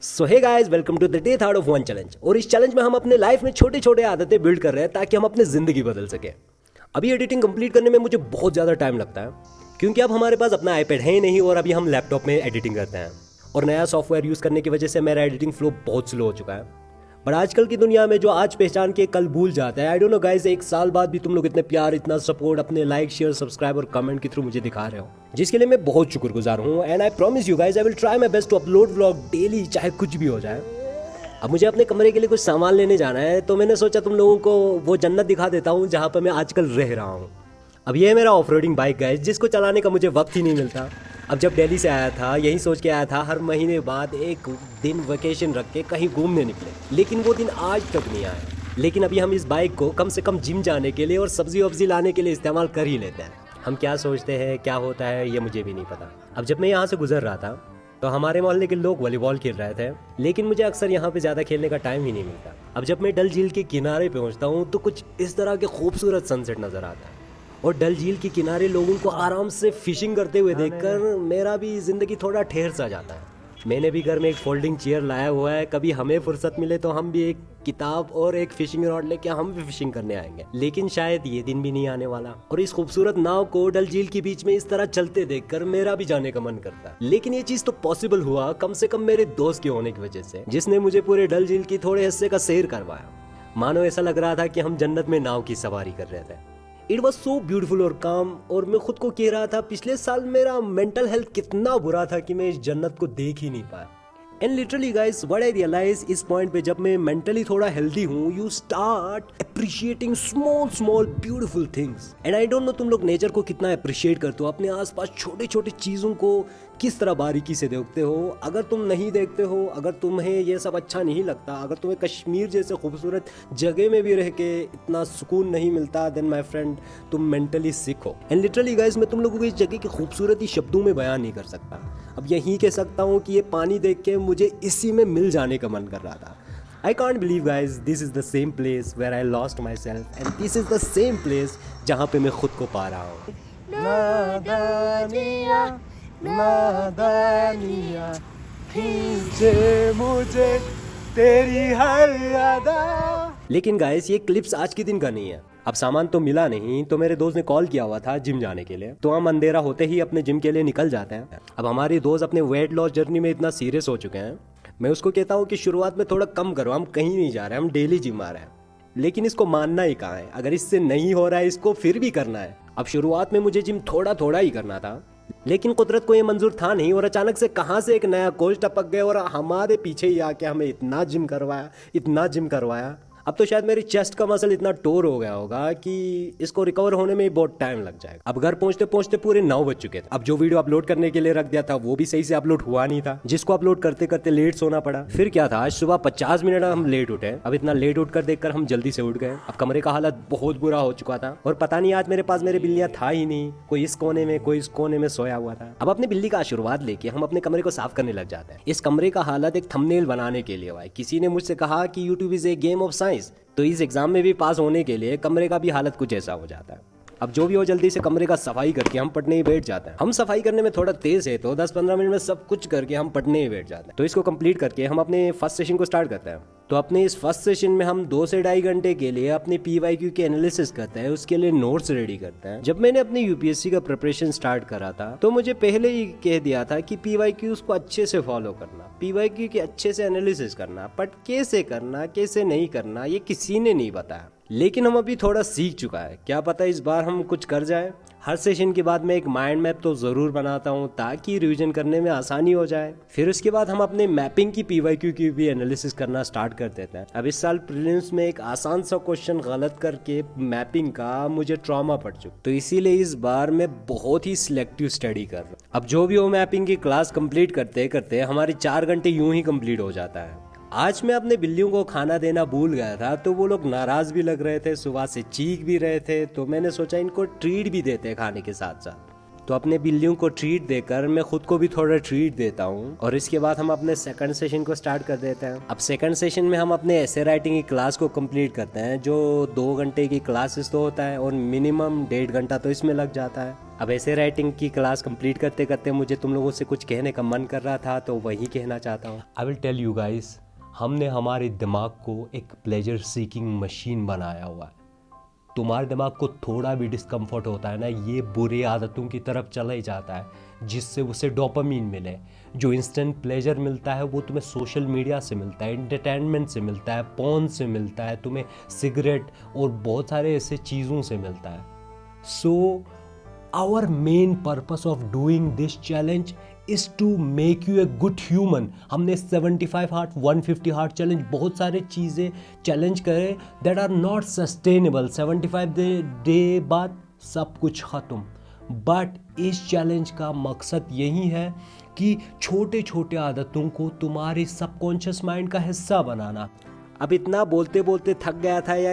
So hey guys, welcome to the day third of one challenge. और इस challenge में हम अपने लाइफ में छोटे छोटे आदतें बिल्ड कर रहे हैं ताकि हम अपनी जिंदगी बदल सके। अभी एडिटिंग कंप्लीट करने में मुझे बहुत ज़्यादा टाइम लगता है क्योंकि अब हमारे पास अपना आईपैड है ही नहीं और अभी हम लैपटॉप में एडिटिंग करते हैं। और नया सॉफ्टवेयर यूज़ करने की वजह से मेरा एडिटिंग फ्लो बहुत स्लो हो चुका है। बट आजकल की दुनिया में जो आज पहचान के कल भूल जाता है। आई डोंट नो गाइस, एक साल बाद भी तुम लोग इतने प्यार, इतना सपोर्ट अपने लाइक, शेयर, सब्सक्राइब और कमेंट के थ्रू मुझे दिखा रहे हो, जिसके लिए मैं बहुत शुक्रगुजार हूँ। And I promise you guys, I will try my best to upload vlog daily, चाहे कुछ भी हो जाए। अब मुझे अपने कमरे के लिए कुछ सामान लेने जाना है, तो मैंने सोचा तुम लोगों को वो जन्नत दिखा देता हूँ जहाँ पर मैं आजकल रह रहा हूँ। अब ये है मेरा ऑफ रोडिंग बाइक गाइस, जिसको चलाने का मुझे वक्त ही नहीं मिलता। अब जब दिल्ली से आया था, यही सोच के आया था हर महीने बाद एक दिन वेकेशन रख के कहीं घूमने निकले, लेकिन वो दिन आज तक नहीं आया। लेकिन अभी हम इस बाइक को कम से कम जिम जाने के लिए और सब्जी वब्जी लाने के लिए इस्तेमाल कर ही लेते हैं। हम क्या सोचते हैं, क्या होता है, ये मुझे भी नहीं पता। अब जब मैं यहाँ से गुजर रहा था तो हमारे मोहल्ले के लोग वॉलीबॉल खेल रहे थे, लेकिन मुझे अक्सर यहाँ पे ज़्यादा खेलने का टाइम ही नहीं मिलता। अब जब मैं डल झील के किनारे पहुँचता हूँ तो कुछ इस तरह के खूबसूरत सनसेट नज़र आता है और डल झील के किनारे लोगों को आराम से फिशिंग करते हुए देखकर मेरा भी ज़िंदगी थोड़ा ठहर सा जाता है। मैंने भी घर में एक फोल्डिंग चेयर लाया हुआ है, कभी हमें फुर्सत मिले तो हम भी एक किताब और एक फिशिंग रॉड लेके हम भी फिशिंग करने आएंगे। लेकिन शायद ये दिन भी नहीं आने वाला। और इस खूबसूरत नाव को डल झील के बीच में इस तरह चलते देखकर मेरा भी जाने का मन करता है। लेकिन ये चीज तो पॉसिबल हुआ कम से कम मेरे दोस्त के होने की वजह से, जिसने मुझे पूरे डल झील की थोड़े हिस्से का सैर करवाया। मानो ऐसा लग रहा था कि हम जन्नत में नाव की सवारी कर रहे थे। इट वॉज सो ब्यूटीफुल और काम। और मैं खुद को कह रहा था पिछले साल मेरा मेंटल हेल्थ कितना बुरा था कि मैं इस जन्नत को देख ही नहीं पाया। And literally guys, what I realise इस पॉइंट पे, जब मैं मेंटली थोड़ा हेल्दी हूँ, you start appreciating small small beautiful things. And I don't know तुम लोग नेचर को कितना अप्रिशिएट करते हो, अपने आसपास छोटे छोटे चीज़ों को किस तरह बारीकी से देखते हो। अगर तुम नहीं देखते हो, अगर तुम्हें ये सब अच्छा नहीं लगता, अगर तुम्हें कश्मीर जैसे खूबसूरत जगह में भी रह के इतना सुकून नहीं मिलता, देन माय फ्रेंड तुम मेंटली सिक हो। एंड लिटरली गाइस, मैं तुम लोगों को इस जगह की खूबसूरती शब्दों में बयान नहीं कर सकता। अब यही कह सकता हूँ कि ये पानी देख के मुझे इसी में मिल जाने का मन कर रहा था। I can't believe guys, this is the same place where I lost myself and this is the same place जहाँ पे मैं खुद को पा रहा हूँ। नादानिया नादानिया खींचे मुझे तेरी हर अदा। लेकिन गाइस, ये क्लिप्स आज के दिन का नहीं है। अब सामान तो मिला नहीं, तो मेरे दोस्त ने कॉल किया हुआ था जिम जाने के लिए, तो हम अंधेरा होते ही अपने जिम के लिए निकल जाते हैं। अब हमारे दोस्त अपने वेट लॉस जर्नी में इतना सीरियस हो चुके हैं, मैं उसको कहता हूँ कि शुरुआत में थोड़ा कम करो, हम कहीं नहीं जा रहे, हम डेली जिम आ रहे हैं। लेकिन इसको मानना ही कहाँ है। अगर इससे नहीं हो रहा है, इसको फिर भी करना है। अब शुरुआत में मुझे जिम थोड़ा थोड़ा ही करना था, लेकिन कुदरत को ये मंजूर था नहीं और अचानक से कहाँ से एक नया कोच टपक गए और हमारे पीछे ही आके हमें इतना जिम करवाया, इतना जिम करवाया। अब तो शायद मेरी चेस्ट का मसल इतना टोर हो गया होगा कि इसको रिकवर होने में बहुत टाइम लग जाएगा। अब घर पहुंचते पहुंचते पूरे 9 बज चुके थे। अब जो वीडियो अपलोड करने के लिए रख दिया था वो भी सही से अपलोड हुआ नहीं था, जिसको अपलोड करते करते लेट सोना पड़ा। फिर क्या था, आज सुबह 50 मिनट हम लेट उठे। अब इतना लेट उठकर देखकर हम जल्दी से उठ गए। अब कमरे का हालत बहुत बुरा हो चुका था और पता नहीं आज मेरे पास मेरे बिल्लियां था ही नहीं, कोई इस कोने में कोई इस कोने में सोया हुआ था। अब अपने बिल्ली का आशीर्वाद लेके हम अपने कमरे को साफ करने लग जाते हैं। इस कमरे का हालत एक थंबनेल बनाने के लिए हुआ है। किसी ने मुझसे कहा कि YouTube is a game of science, तो इस एग्जाम में भी पास होने के लिए कमरे का भी हालत कुछ ऐसा हो जाता है। अब जो भी हो, जल्दी से कमरे का सफाई करके हम पढ़ने ही बैठ जाते हैं। हम सफाई करने में थोड़ा तेज है तो 10-15 मिनट में सब कुछ करके हम पढ़ने ही बैठ जाते हैं। तो इसको कंप्लीट करके हम अपने फर्स्ट सेशन को स्टार्ट करते हैं। तो अपने इस फर्स्ट सेशन में हम 2 से 2.5 घंटे के लिए अपने PYQ के एनालिसिस करते हैं, उसके लिए नोट्स रेडी करते हैं। जब मैंने अपनी UPSC का प्रिपरेशन स्टार्ट करा था तो मुझे पहले ही कह दिया था कि PYQs को अच्छे से फॉलो करना, PYQ के अच्छे से एनालिसिस करना, बट कैसे करना कैसे नहीं करना ये किसी ने नहीं बताया। लेकिन हम अभी थोड़ा सीख चुका है, क्या पता इस बार हम कुछ कर जाए। हर सेशन के बाद मैं एक माइंड मैप तो ज़रूर बनाता हूँ ताकि रिवीजन करने में आसानी हो जाए। फिर उसके बाद हम अपने मैपिंग की PYQ की भी एनालिसिस करना स्टार्ट कर देते हैं। अब इस साल प्रीलिम्स में एक आसान सा क्वेश्चन गलत करके मैपिंग का मुझे ट्रॉमा पड़ चुका, तो इसीलिए इस बार मैं बहुत ही सिलेक्टिव स्टडी कर रहा हूँ। अब जो भी हो, मैपिंग की क्लास कंप्लीट करते करते हमारे 4 घंटे यूं ही कंप्लीट हो जाता है। आज मैं अपने बिल्लियों को खाना देना भूल गया था, तो वो लोग नाराज भी लग रहे थे, सुबह से चीख भी रहे थे, तो मैंने सोचा इनको ट्रीट भी देते हैं खाने के साथ साथ। तो अपने बिल्लियों को ट्रीट देकर मैं खुद को भी थोड़ा ट्रीट देता हूँ और इसके बाद हम अपने सेकंड सेशन को स्टार्ट कर देते हैं। अब सेकंड सेशन में हम अपने ऐसे राइटिंग की क्लास को कंप्लीट करते हैं, जो 2 घंटे की क्लासेस तो होता है और मिनिमम 1.5 घंटा तो इसमें लग जाता है। अब ऐसे राइटिंग की क्लास कंप्लीट करते करते मुझे तुम लोगों से कुछ कहने का मन कर रहा था, तो वही कहना चाहता हूँ। I will tell you guys, हमने हमारे दिमाग को एक प्लेजर सीकिंग मशीन बनाया हुआ है। तुम्हारे दिमाग को थोड़ा भी डिस्कम्फर्ट होता है ना, ये बुरी आदतों की तरफ चला ही जाता है, जिससे उसे डोपामीन मिले। जो इंस्टेंट प्लेजर मिलता है वो तुम्हें सोशल मीडिया से मिलता है, एंटरटेनमेंट से मिलता है, पोर्न से मिलता है, तुम्हें सिगरेट और बहुत सारे ऐसे चीज़ों से मिलता है। So our main purpose of doing this challenge is to make you a good human. हमने 75 हार्ट 150 हार्ट चैलेंज, बहुत सारे चीज़ें चैलेंज करे that are not sustainable. 75 day बाद सब कुछ ख़त्म। बट इस चैलेंज का मकसद यही है कि छोटे छोटे आदतों को तुम्हारे सबकॉन्शियस माइंड का हिस्सा बनाना। अब इतना बोलते बोलते थक गया था या